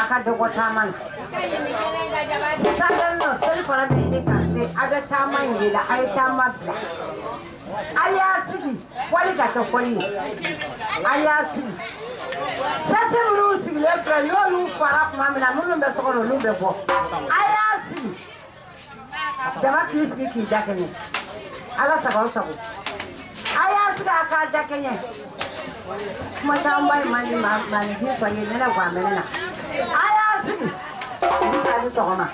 aka dogo taman sisan no sel fara bi ni kase aga taman gila ay taman ayasi wali ka to koli ayasi sase mulu sigle fra no lu fara kuma mina mulu be sokono lu be bo ayasi jama kiski ki dakene ala sabaw sabu ayasi ka dakene Macam mandi mandi soalnya nela gua menena. Ayah sih, bisa di sana.